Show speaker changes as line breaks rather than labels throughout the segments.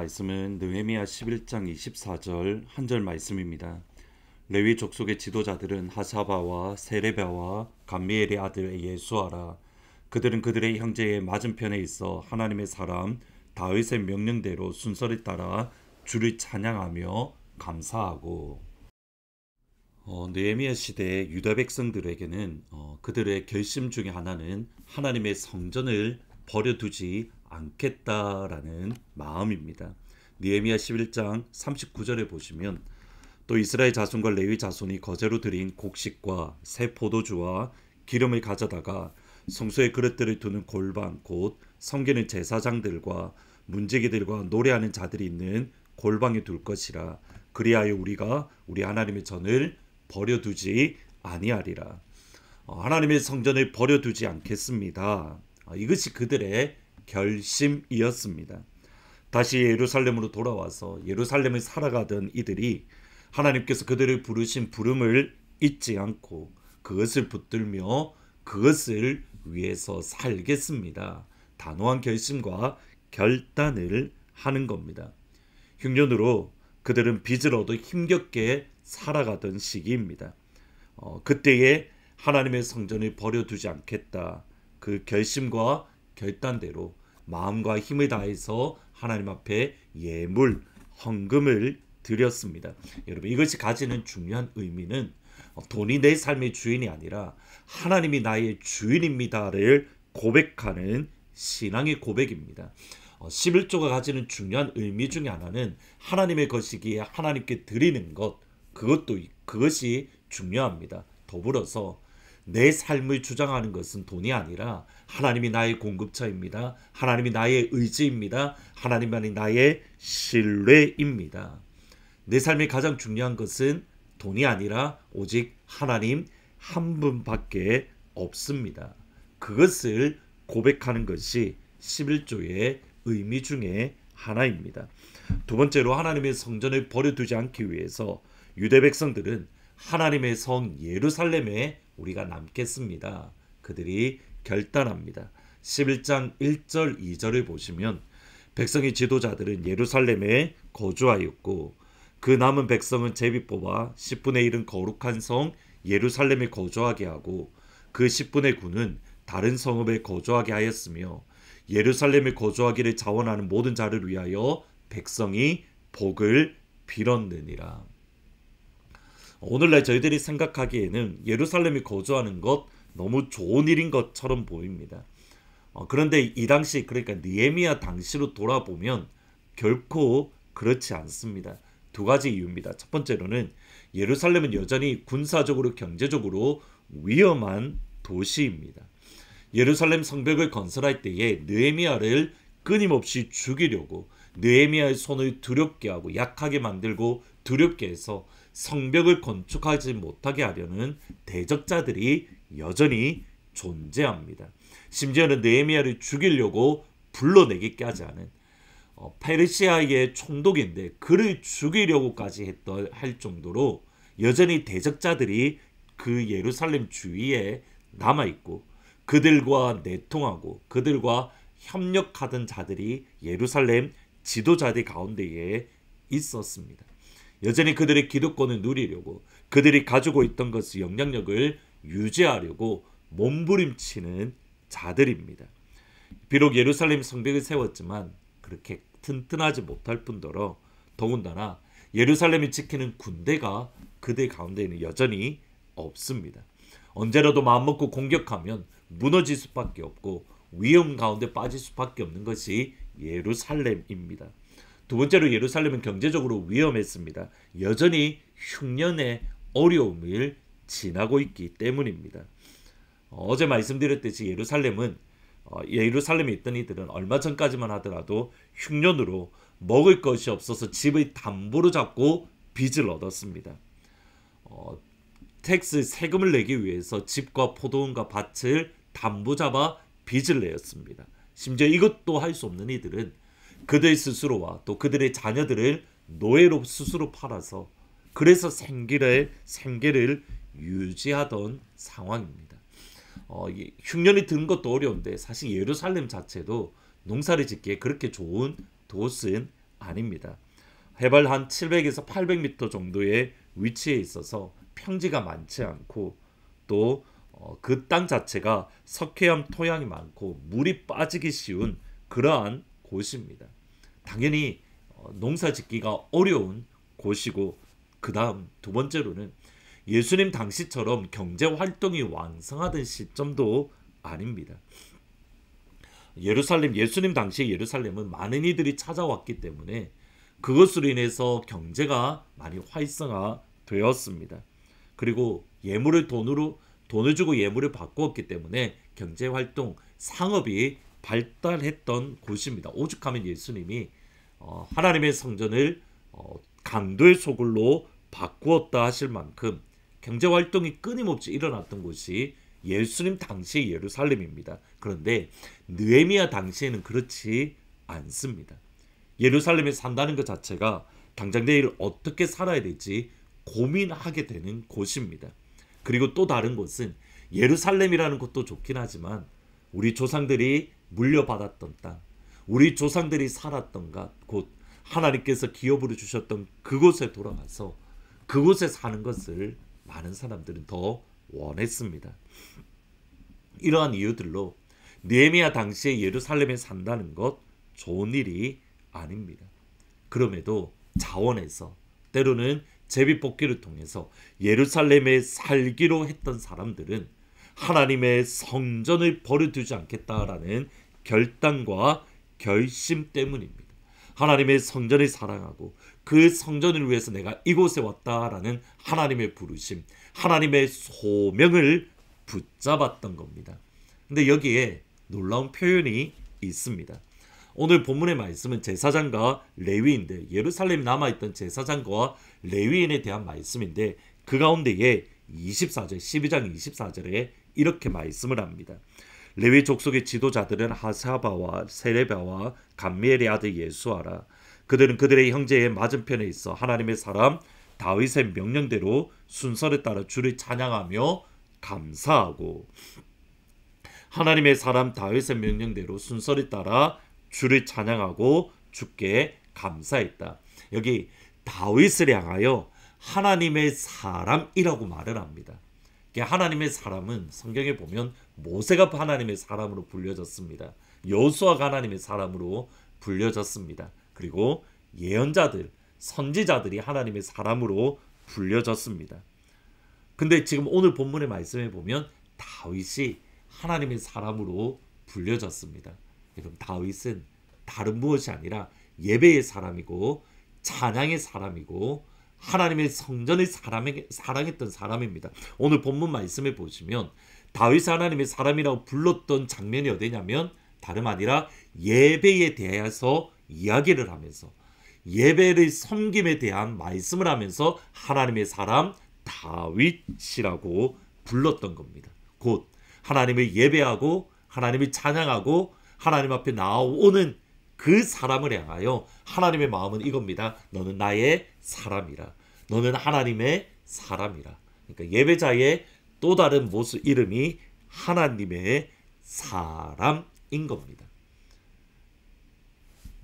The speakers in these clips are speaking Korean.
말씀은 느헤미야 11장 24절 한 절 말씀입니다. 레위 족속의 지도자들은 하사바와 세레바와 감미엘의 아들 예수아라. 그들은 그들의 형제의 맞은편에 있어 하나님의 사람 다윗의 명령대로 순서를 따라 주를 찬양하며 감사하고. 느헤미야 시대의 유다 백성들에게는 그들의 결심 중에 하나는 하나님의 성전을 버려두지 않겠다라는 마음입니다. 느헤미야 11장 39절에 보시면 또 이스라엘 자손과 레위 자손이 거제로 드린 곡식과 새 포도주와 기름을 가져다가 성소의 그릇들을 두는 골방 곧 섬기는 제사장들과 문지기들과 노래하는 자들이 있는 골방에 둘 것이라. 그리하여 우리가 우리 하나님의 전을 버려두지 아니하리라. 하나님의 성전을 버려두지 않겠습니다. 이것이 그들의 결심이었습니다. 다시 예루살렘으로 돌아와서 예루살렘을 살아가던 이들이 하나님께서 그들을 부르신 부름을 잊지 않고 그것을 붙들며 그것을 위해서 살겠습니다. 단호한 결심과 결단을 하는 겁니다. 흉년으로 그들은 빚을 얻어 힘겹게 살아가던 시기입니다. 그때에 하나님의 성전을 버려두지 않겠다. 그 결심과 결단대로 마음과 힘을 다해서 하나님 앞에 예물, 헌금을 드렸습니다. 여러분, 이것이 가지는 중요한 의미는 돈이 내 삶의 주인이 아니라 하나님이 나의 주인입니다를 고백하는 신앙의 고백입니다. 11조가 가지는 중요한 의미 중에 하나는 하나님의 것이기에 하나님께 드리는 것, 그것이 중요합니다. 더불어서 내 삶을 주장하는 것은 돈이 아니라 하나님이 나의 공급처입니다. 하나님이 나의 의지입니다. 하나님만이 나의 신뢰입니다. 내 삶의 가장 중요한 것은 돈이 아니라 오직 하나님 한 분밖에 없습니다. 그것을 고백하는 것이 11조의 의미 중에 하나입니다. 두 번째로 하나님의 성전을 버려두지 않기 위해서 유대 백성들은 하나님의 성 예루살렘에 우리가 남겠습니다. 그들이 결단합니다. 11장 1절 2절을 보시면 백성의 지도자들은 예루살렘에 거주하였고 그 남은 백성은 제비 뽑아 10분의 1은 거룩한 성 예루살렘에 거주하게 하고 그 10분의 9는 다른 성읍에 거주하게 하였으며 예루살렘에 거주하기를 자원하는 모든 자를 위하여 백성이 복을 빌었느니라. 오늘날 저희들이 생각하기에는 예루살렘에 거주하는 것 너무 좋은 일인 것처럼 보입니다. 그런데 이 당시, 그러니까 느헤미야 당시로 돌아보면 결코 그렇지 않습니다. 두 가지 이유입니다. 첫 번째로는 예루살렘은 여전히 군사적으로 경제적으로 위험한 도시입니다. 예루살렘 성벽을 건설할 때에 느헤미야를 끊임없이 죽이려고 느헤미야의 손을 두렵게 하고 약하게 만들고 두렵게 해서 성벽을 건축하지 못하게 하려는 대적자들이 여전히 존재합니다. 심지어는 느헤미야를 죽이려고 불러내기까지 하는 페르시아의 총독인데 그를 죽이려고까지 할 정도로 여전히 대적자들이 그 예루살렘 주위에 남아있고 그들과 내통하고 그들과 협력하던 자들이 예루살렘 지도자들 가운데에 있었습니다. 여전히 그들의 기득권을 누리려고 그들이 가지고 있던 것의 영향력을 유지하려고 몸부림치는 자들입니다. 비록 예루살렘 성벽을 세웠지만 그렇게 튼튼하지 못할 뿐더러 더군다나 예루살렘을 지키는 군대가 그들 가운데에는 여전히 없습니다. 언제라도 마음먹고 공격하면 무너질 수밖에 없고 위험 가운데 빠질 수밖에 없는 것이 예루살렘입니다. 두 번째로 예루살렘은 경제적으로 위험했습니다. 여전히 흉년의 어려움을 지나고 있기 때문입니다. 어제 말씀드렸듯이 예루살렘에 있던 이들은 얼마 전까지만 하더라도 흉년으로 먹을 것이 없어서 집을 담보로 잡고 빚을 얻었습니다. 세금을 내기 위해서 집과 포도원과 밭을 담보 잡아 빚을 내었습니다. 심지어 이것도 할 수 없는 이들은 그들 스스로와 또 그들의 자녀들을 노예로 스스로 팔아서 그래서 생계를 유지하던 상황입니다. 흉년이 드는 것도 어려운데 사실 예루살렘 자체도 농사를 짓기에 그렇게 좋은 곳은 아닙니다. 해발 한 700에서 800m 정도의 위치에 있어서 평지가 많지 않고 또 그 땅 자체가 석회암 토양이 많고 물이 빠지기 쉬운 그러한 곳입니다. 당연히 농사 짓기가 어려운 곳이고, 그 다음 두 번째로는 예수님 당시처럼 경제 활동이 왕성하던 시점도 아닙니다. 예수님 당시 예루살렘은 많은 이들이 찾아왔기 때문에 그것으로 인해서 경제가 많이 활성화되었습니다. 그리고 돈을 주고 예물을 바꾸었기 때문에 경제 활동, 상업이 발달했던 곳입니다. 오죽하면 예수님이 하나님의 성전을 강도의 소굴로 바꾸었다 하실 만큼 경제 활동이 끊임없이 일어났던 곳이 예수님 당시의 예루살렘입니다. 그런데 느헤미야 당시에는 그렇지 않습니다. 예루살렘에 산다는 것 자체가 당장 내일 어떻게 살아야 될지 고민하게 되는 곳입니다. 그리고 또 다른 곳은 예루살렘이라는 곳도 좋긴 하지만 우리 조상들이 물려받았던 땅, 우리 조상들이 살았던 곳, 하나님께서 기업으로 주셨던 그곳에 돌아가서 그곳에 사는 것을 많은 사람들은 더 원했습니다. 이러한 이유들로 느헤미야 당시에 예루살렘에 산다는 것 좋은 일이 아닙니다. 그럼에도 자원해서 때로는 제비뽑기를 통해서 예루살렘에 살기로 했던 사람들은 하나님의 성전을 버려두지 않겠다라는 결단과 결심 때문입니다. 하나님의 성전을 사랑하고 그 성전을 위해서 내가 이곳에 왔다라는 하나님의 부르심, 하나님의 소명을 붙잡았던 겁니다. 근데 여기에 놀라운 표현이 있습니다. 오늘 본문의 말씀은 제사장과 레위인들, 예루살렘에 남아있던 제사장과 레위인에 대한 말씀인데 그 가운데에 24절, 12장 24절에 이렇게 말씀을 합니다. 레위 족속의 지도자들은 하사바와 세레바와 감미엘의 아들 예수아라. 그들은 그들의 형제의 맞은편에 있어 하나님의 사람 다윗의 명령대로 순서를 따라 주를 찬양하며 감사하고, 하나님의 사람 다윗의 명령대로 순서를 따라 주를 찬양하고 주께 감사했다. 여기 다윗을 향하여 하나님의 사람이라고 말을 합니다. 하나님의 사람은 성경에 보면 모세가 하나님의 사람으로 불려졌습니다. 여호수아가 하나님의 사람으로 불려졌습니다. 그리고 예언자들, 선지자들이 하나님의 사람으로 불려졌습니다. 근데 지금 오늘 본문의 말씀에 보면 다윗이 하나님의 사람으로 불려졌습니다. 그럼 다윗은 다른 무엇이 아니라 예배의 사람이고 찬양의 사람이고 하나님의 성전을 사랑했던 사람입니다. 오늘 본문 말씀에 보시면 다윗이 하나님의 사람이라고 불렀던 장면이 어디냐면 다름 아니라 예배에 대해서 이야기를 하면서 예배를 섬김에 대한 말씀을 하면서 하나님의 사람 다윗이라고 불렀던 겁니다. 곧 하나님을 예배하고 하나님을 찬양하고 하나님 앞에 나오는 그 사람을 향하여 하나님의 마음은 이겁니다. 너는 나의 사람이라. 너는 하나님의 사람이라. 그러니까 예배자의 또 다른 모습 이름이 하나님의 사람인 겁니다.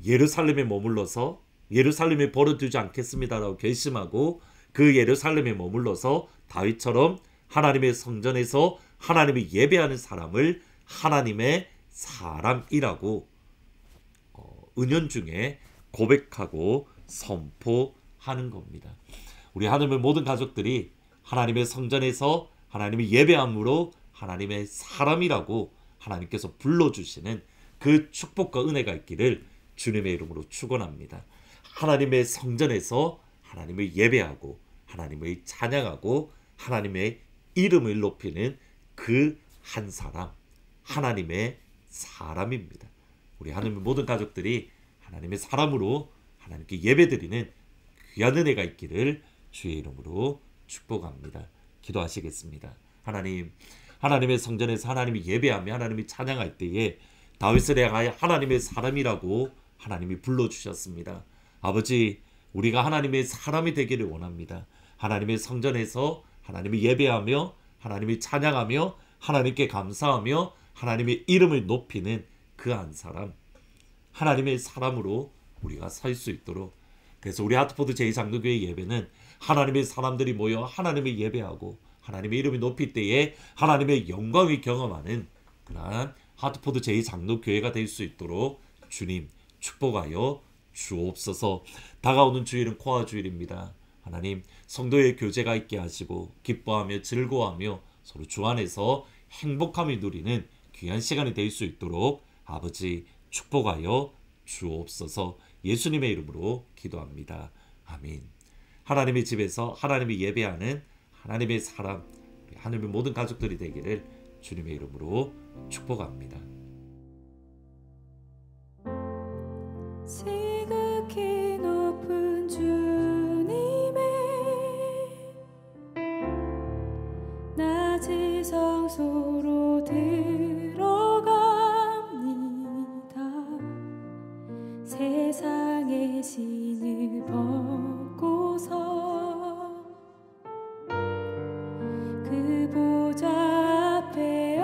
예루살렘에 머물러서 예루살렘에 버려두지 않겠습니다라고 결심하고 그 예루살렘에 머물러서 다윗처럼 하나님의 성전에서 하나님을 예배하는 사람을 하나님의 사람이라고 은연중에 고백하고 선포하는 겁니다. 우리 하나님의 모든 가족들이 하나님의 성전에서 하나님의 예배함으로 하나님의 사람이라고 하나님께서 불러주시는 그 축복과 은혜가 있기를 주님의 이름으로 축원합니다. 하나님의 성전에서 하나님을 예배하고 하나님을 찬양하고 하나님의 이름을 높이는 그 한 사람, 하나님의 사람입니다. 우리 하나님의 모든 가족들이 하나님의 사람으로 하나님께 예배드리는 귀한 은혜가 있기를 주의 이름으로 축복합니다. 기도하시겠습니다. 하나님, 하나님의 성전에서 하나님이 예배하며 하나님이 찬양할 때에 다윗을 향하여 하나님의 사람이라고 하나님이 불러주셨습니다. 아버지, 우리가 하나님의 사람이 되기를 원합니다. 하나님의 성전에서 하나님을 예배하며 하나님을 찬양하며 하나님께 감사하며 하나님의 이름을 높이는 그 한 사람, 하나님의 사람으로 우리가 살 수 있도록. 그래서 우리 하트포드 제2장로교회 예배는 하나님의 사람들이 모여 하나님을 예배하고 하나님의 이름이 높일 때에 하나님의 영광을 경험하는 그러한 하트포드 제2장로교회가 될 수 있도록 주님 축복하여 주옵소서. 다가오는 주일은 코아 주일입니다. 하나님 성도의 교제가 있게 하시고 기뻐하며 즐거워하며 서로 주 안에서 행복함을 누리는 귀한 시간이 될 수 있도록 아버지 축복하여 주옵소서. 예수님의 이름으로 기도합니다. 아멘. 하나님의 집에서 하나님이 예배하는 하나님의 사람, 하나님의 모든 가족들이 되기를 주님의 이름으로 축복합니다.
지극히 높은 주님의 낮은 성소로 들어갑니다. 세상의 신을 벗고서 그 보좌 앞에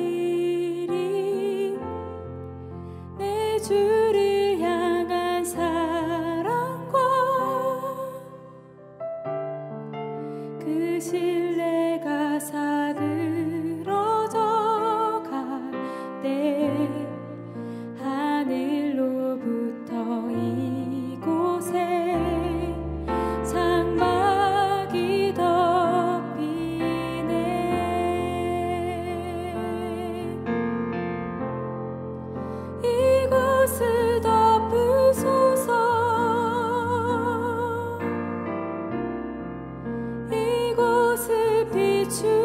엎드리리. 내 주를 향한 사랑과 그 신뢰가 사그러져 갈 때 하늘로부터 이곳에 장막이 덮이네. 이곳을 덮으소서. 이곳을 비추